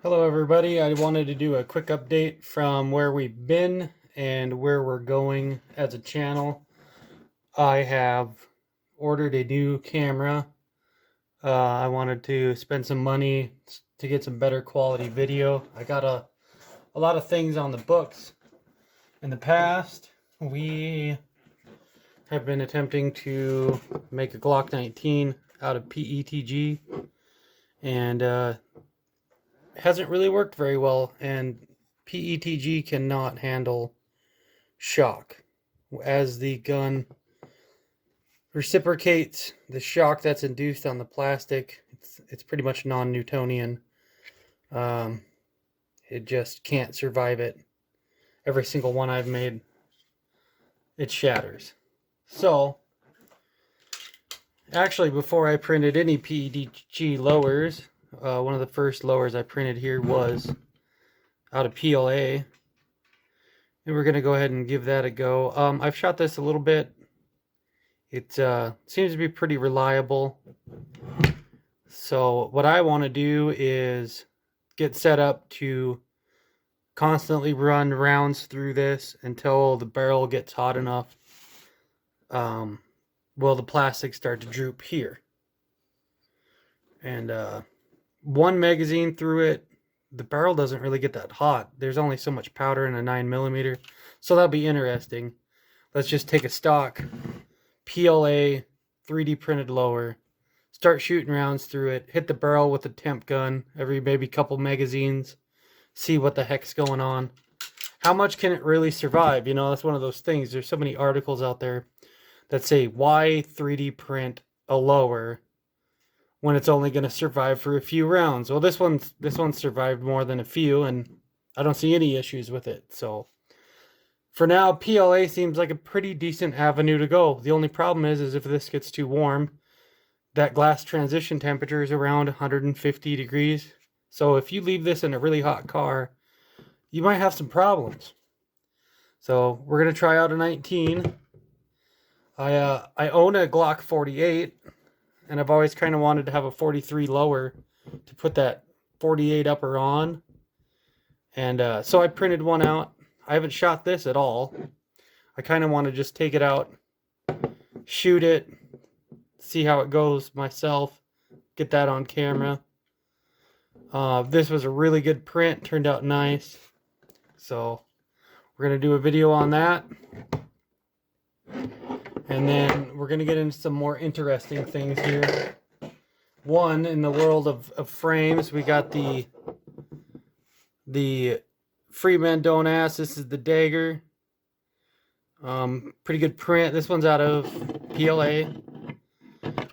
Hello everybody, I wanted to do a quick update from where we've been and where we're going as a channel. I have ordered a new camera. I wanted to spend some money to get some better quality video. I got a lot of things on the books. In the past, we have been attempting to make a Glock 19 out of PETG, and hasn't really worked very well, and PETG cannot handle shock. As the gun reciprocates the shock that's induced on the plastic, it's pretty much non-Newtonian. It just can't survive it. Every single one I've made, it shatters. So, actually, before I printed any PETG lowers, one of the first lowers I printed here was out of PLA. And we're going to go ahead and give that a go. I've shot this a little bit. It seems to be pretty reliable. So what I want to do is get set up to constantly run rounds through this until the barrel gets hot enough. Well, the plastic start to droop here. And one magazine through it, the barrel doesn't really get that hot. There's only so much powder in a 9mm, so that'll be interesting. Let's just take a stock PLA 3D printed lower, start shooting rounds through it, hit the barrel with a temp gun every maybe couple magazines, see what the heck's going on. How much can it really survive? You know, that's one of those things. There's so many articles out there that say, why 3D print a lower when it's only going to survive for a few rounds? Well, this one survived more than a few, and I don't see any issues with it. So for now, PLA seems like a pretty decent avenue to go. The only problem is if this gets too warm, that glass transition temperature is around 150 degrees. So if you leave this in a really hot car, you might have some problems. So we're going to try out a 19. I own a Glock 48. And I've always kind of wanted to have a 43 lower to put that 48 upper on. And so I printed one out. I haven't shot this at all. I kind of want to just take it out, shoot it, see how it goes myself, get that on camera. This was a really good print, turned out nice. So we're going to do a video on that. And then we're going to get into some more interesting things here. One, in the world of frames, we got the Free Men Don't Ask. This is the Dagger. Pretty good print. This one's out of PLA.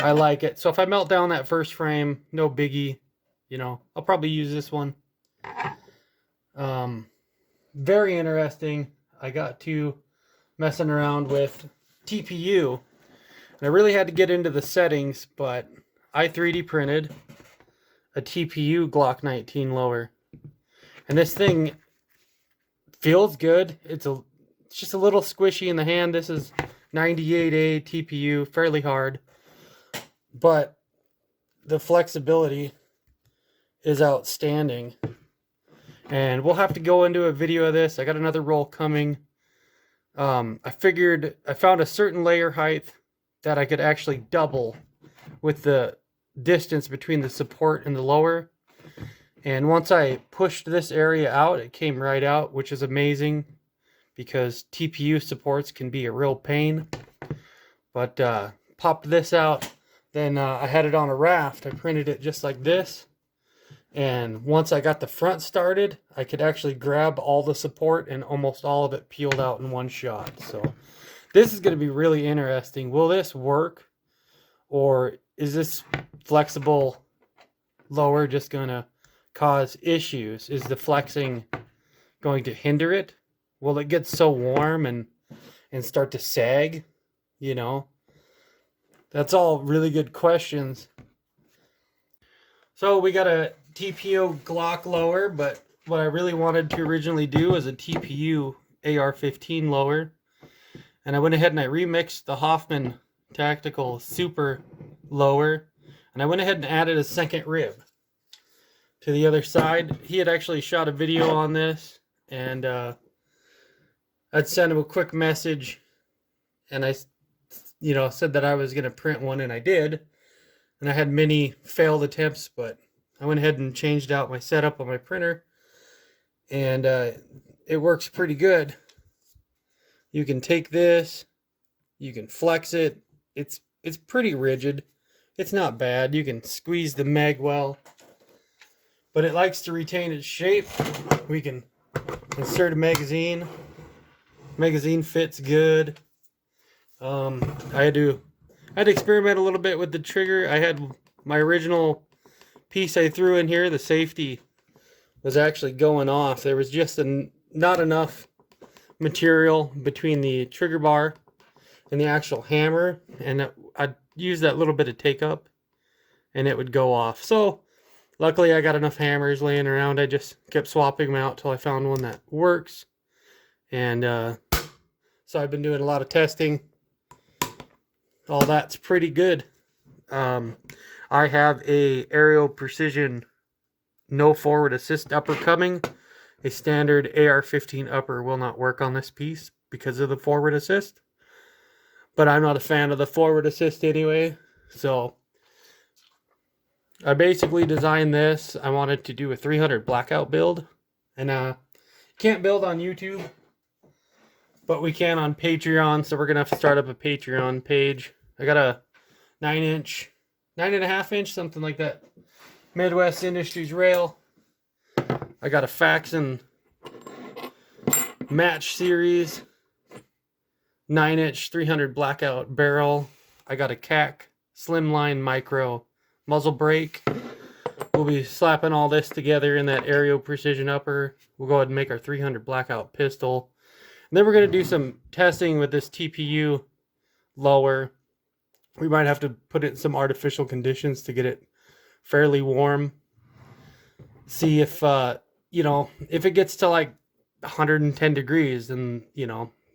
I like it. So if I melt down that first frame, no biggie. You know, I'll probably use this one. Very interesting. I got to messing around with TPU, and I really had to get into the settings, but I 3D printed a TPU Glock 19 lower, and this thing feels good. It's just a little squishy in the hand. This is 98A TPU, fairly hard, but the flexibility is outstanding. And we'll have to go into a video of this. I got another roll coming. I figured I found a certain layer height that I could actually double with the distance between the support and the lower. And once I pushed this area out, it came right out, which is amazing because TPU supports can be a real pain. But popped this out, then I had it on a raft. I printed it just like this. And once I got the front started, I could actually grab all the support and almost all of it peeled out in one shot. So this is going to be really interesting. Will this work? Or is this flexible lower just going to cause issues? Is the flexing going to hinder it? Will it get so warm and start to sag? You know, that's all really good questions. So we got a TPU Glock lower, but what I really wanted to originally do is a TPU AR-15 lower. And I went ahead and I remixed the Hoffman Tactical Super lower. And I went ahead and added a second rib to the other side. He had actually shot a video on this, and I'd sent him a quick message, and I, said that I was going to print one, and I did. And I had many failed attempts, but I went ahead and changed out my setup on my printer, and it works pretty good. You can take this, you can flex it. It's pretty rigid. It's not bad. You can squeeze the mag well, but it likes to retain its shape. We can insert a magazine. Magazine fits good. I had to experiment a little bit with the trigger. I had my original piece I threw in here. The safety was actually going off. There was just not enough material between the trigger bar and the actual hammer, and I'd use that little bit of take up and it would go off. So luckily I got enough hammers laying around. I just kept swapping them out till I found one that works. And so I've been doing a lot of testing. All that's pretty good. I have a Aerial Precision no forward assist upper coming. A standard AR-15 upper will not work on this piece because of the forward assist. But I'm not a fan of the forward assist anyway. So I basically designed this. I wanted to do a 300 blackout build. And can't build on YouTube, but we can on Patreon. So we're going to have to start up a Patreon page. I got a 9.5 inch, something like that, Midwest Industries rail. I got a Faxon Match Series 9-inch 300 blackout barrel. I got a CAC Slimline Micro muzzle brake. We'll be slapping all this together in that Aerial Precision upper. We'll go ahead and make our 300 blackout pistol. And then we're going to do some testing with this TPU lower. We might have to put it in some artificial conditions to get it fairly warm. See if, if it gets to like 110 degrees, then,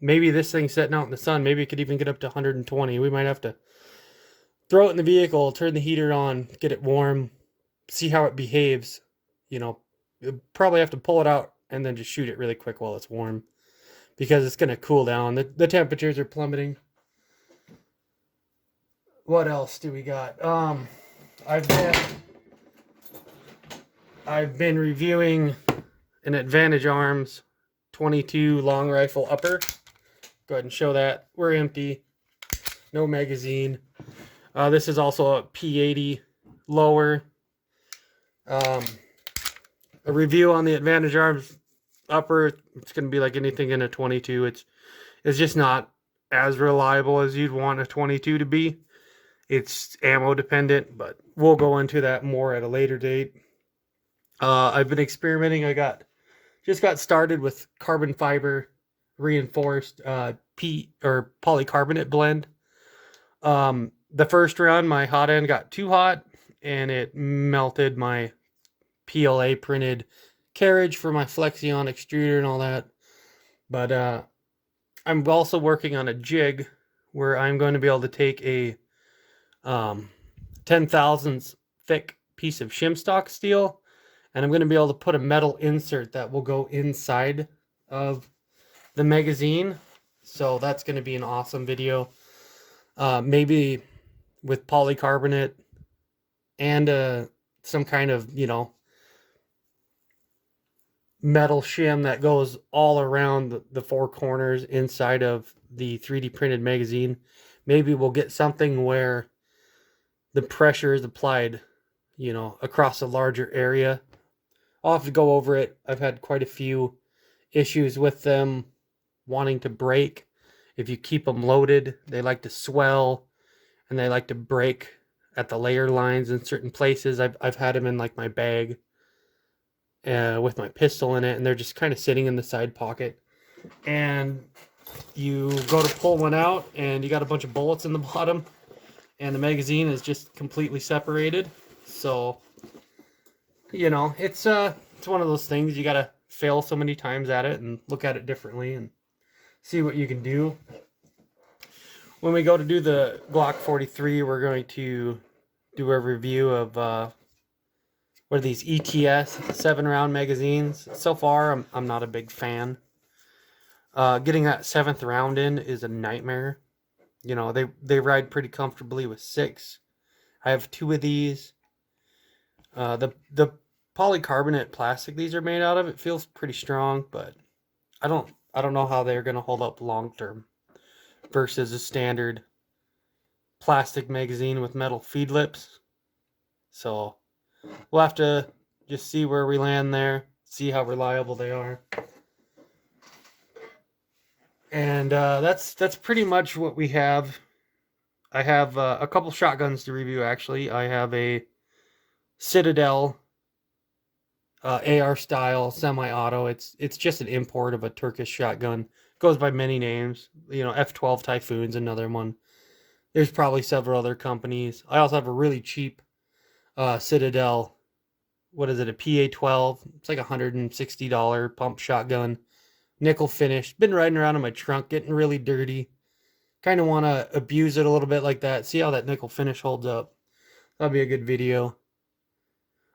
maybe this thing's sitting out in the sun. Maybe it could even get up to 120. We might have to throw it in the vehicle, turn the heater on, get it warm, see how it behaves. You'll probably have to pull it out and then just shoot it really quick while it's warm, because it's going to cool down. The temperatures are plummeting. What else do we got? I've been reviewing an Advantage Arms 22 long rifle upper. Go ahead and show that. We're empty. No magazine. This is also a P80 lower. A review on the Advantage Arms upper. It's going to be like anything in a 22. It's just not as reliable as you'd want a 22 to be. It's ammo dependent, but we'll go into that more at a later date. I've been experimenting. I just got started with carbon fiber reinforced polycarbonate blend. The first round, my hot end got too hot, and it melted my PLA printed carriage for my Flexion extruder and all that. But I'm also working on a jig where I'm going to be able to take a 10 thousandths thick piece of shim stock steel, and I'm going to be able to put a metal insert that will go inside of the magazine. So that's going to be an awesome video. Maybe with polycarbonate and some kind of, metal shim that goes all around the four corners inside of the 3D printed magazine. Maybe we'll get something where the pressure is applied, across a larger area. I'll have to go over it. I've had quite a few issues with them wanting to break. If you keep them loaded, they like to swell, and they like to break at the layer lines in certain places. I've had them in like my bag with my pistol in it, and they're just kind of sitting in the side pocket. And you go to pull one out, and you got a bunch of bullets in the bottom, and the magazine is just completely separated. So, it's one of those things. You gotta fail so many times at it and look at it differently and see what you can do. When we go to do the Glock 43, we're going to do a review of what are these, ETS 7-round magazines. So far, I'm not a big fan. Getting that 7th round in is a nightmare. You know, they ride pretty comfortably with 6. I have 2 of these. The polycarbonate plastic these are made out of, it feels pretty strong, but I don't know how they're gonna hold up long term versus a standard plastic magazine with metal feed lips. So we'll have to just see where we land there, see how reliable they are. And that's pretty much what we have. I have a couple shotguns to review, actually. I have a Citadel AR style semi-auto. It's just an import of a Turkish shotgun. Goes by many names. You know, F12 Typhoon's another one. There's probably several other companies. I also have a really cheap Citadel. What is it? A PA12. It's like $160 pump shotgun. Nickel finished. Been riding around in my trunk, getting really dirty. Kind of want to abuse it a little bit like that. See how that nickel finish holds up. That'll be a good video.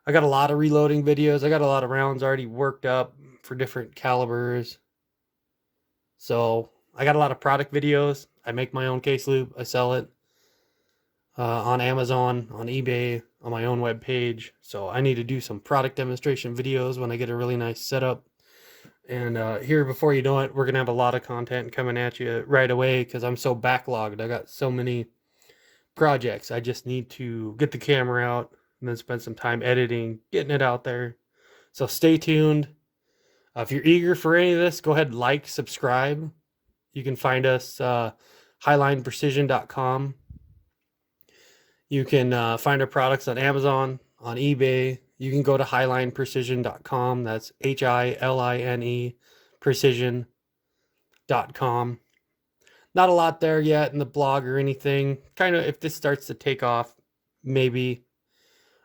I got a lot of reloading videos. I got a lot of rounds already worked up for different calibers. So I got a lot of product videos. I make my own case loop. I sell it on Amazon, on eBay, on my own web page. So I need to do some product demonstration videos when I get a really nice setup. And here, before you know it, we're going to have a lot of content coming at you right away because I'm so backlogged. I got so many projects. I just need to get the camera out and then spend some time editing, getting it out there. So stay tuned. If you're eager for any of this, go ahead and like, subscribe. You can find us highlineprecision.com. You can find our products on Amazon, on eBay. You can go to highlineprecision.com. That's HILINE precision.com. Not a lot there yet in the blog or anything. Kind of, if this starts to take off, maybe.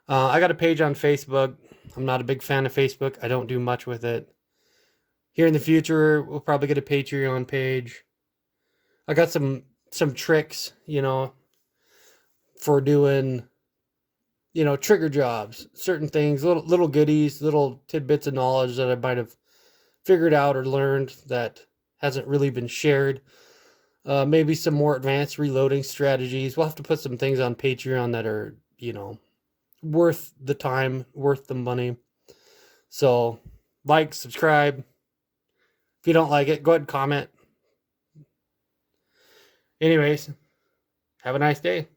I got a page on Facebook. I'm not a big fan of Facebook. I don't do much with it. Here in the future, we'll probably get a Patreon page. I got some tricks, you know, for doing, you know, trigger jobs, certain things, little goodies, little tidbits of knowledge that I might have figured out or learned that hasn't really been shared. Maybe some more advanced reloading strategies. We'll have to put some things on Patreon that are, you know, worth the time, worth the money. So like, subscribe. If you don't like it, go ahead and comment. Anyways, have a nice day.